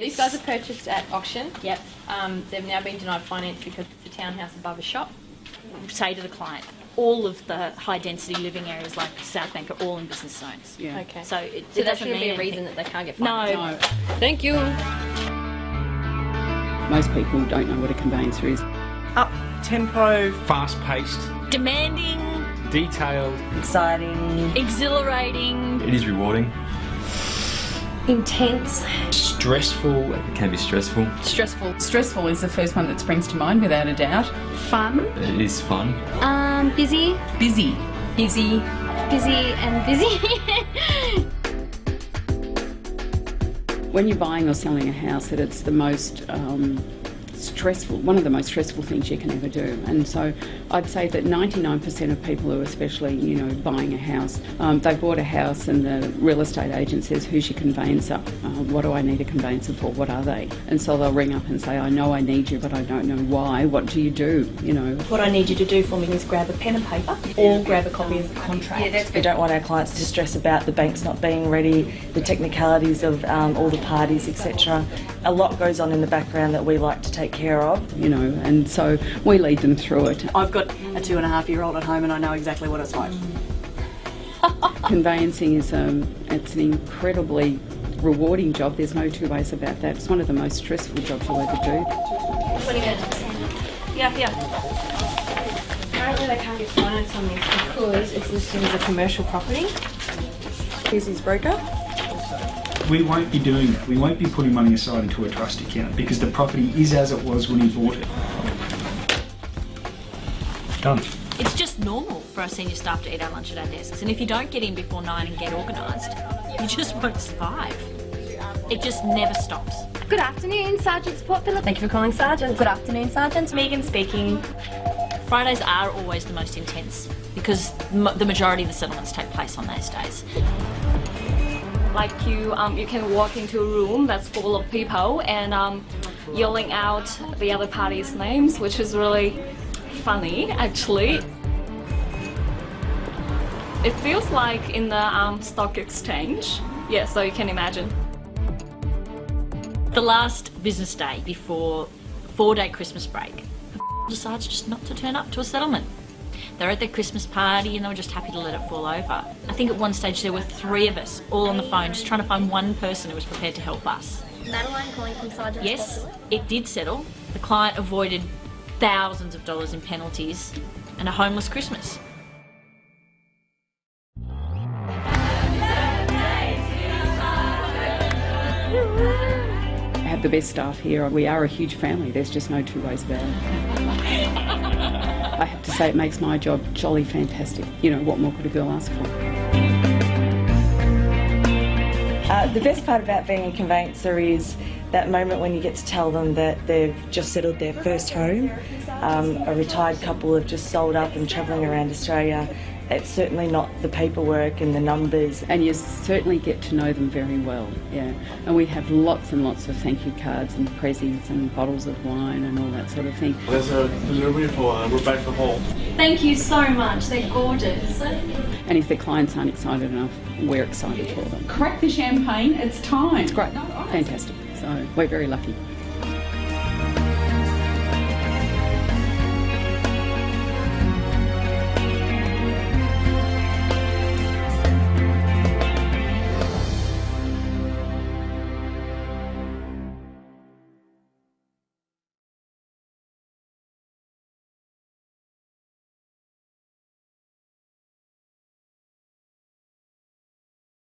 These guys are purchased at auction. Yep. They've now been denied finance because it's a townhouse above a shop. Say to the client, all of the high density living areas like South Bank are all in business zones. Yeah. Okay. So it that doesn't shouldn't mean be a reason anything. that they can't get No. finance. Thank you. Most people don't know what a conveyancer is. Up tempo, Fast-paced, Demanding, detailed. exciting, exhilarating, It is rewarding. Intense. Stressful. It can be stressful. stressful. Stressful is the first one that springs to mind, without a doubt. Fun. It is fun. Busy. Busy. Busy and busy. When you're buying or selling a house, it's the most stressful, one of the most stressful things you can ever do. And so I'd say that 99% of people who are especially, buying a house, they bought a house and the real estate agent says, who's your conveyancer? What do I need a conveyancer for? What are they? And so they'll ring up and say, I know I need you, but I don't know why. What do you do? What I need you to do for me is grab a pen and paper or grab a copy of the contract. We don't want our clients to stress about the banks not being ready, the technicalities of all the parties, etc. A lot goes on in the background that we like to take care of. And so we lead them through it. I've got a 2.5-year-old at home and I know exactly what it's like. Conveyancing is it's an incredibly rewarding job. There's no two ways about that. It's one of the most stressful jobs you'll ever do. Yeah. Apparently they can't get finance on this because it's listed as a commercial property. Here's his broker. We won't be putting money aside into a trust account because the property is as it was when he bought it. Done. It's just normal for our senior staff to eat our lunch at our desks, and if you don't get in before 9 and get organised, you just won't survive. It just never stops. Good afternoon, Sergeant Support Philip. Thank you for calling Sergeant. Good afternoon, Sergeant. Megan speaking. Fridays are always the most intense because the majority of the settlements take place on those days. Like you can walk into a room that's full of people and yelling out the other party's names, which is really funny, actually. It feels like in the stock exchange. Yeah, so you can imagine. The last business day before 4-day Christmas break, decides just not to turn up to a settlement. They're at their Christmas party and they were just happy to let it fall over. I think at one stage there were 3 of us all on the phone just trying to find one person who was prepared to help us. Madeline calling from Sergeant. Yes, it did settle. The client avoided thousands of dollars in penalties and a homeless Christmas. I have the best staff here. We are a huge family. There's just no two ways about it. I have to say it makes my job jolly fantastic. What more could a girl ask for? The best part about being a conveyancer is that moment when you get to tell them that they've just settled their first home. A retired couple have just sold up and travelling around Australia. It's certainly not the paperwork and the numbers. And you certainly get to know them very well, yeah. And we have lots and lots of thank you cards and presents and bottles of wine and all that sort of thing. There's a delivery for Rebecca Hall. Thank you so much, they're gorgeous. And if the clients aren't excited enough, we're excited for them. Crack the champagne, it's time. It's great, fantastic. So we're very lucky.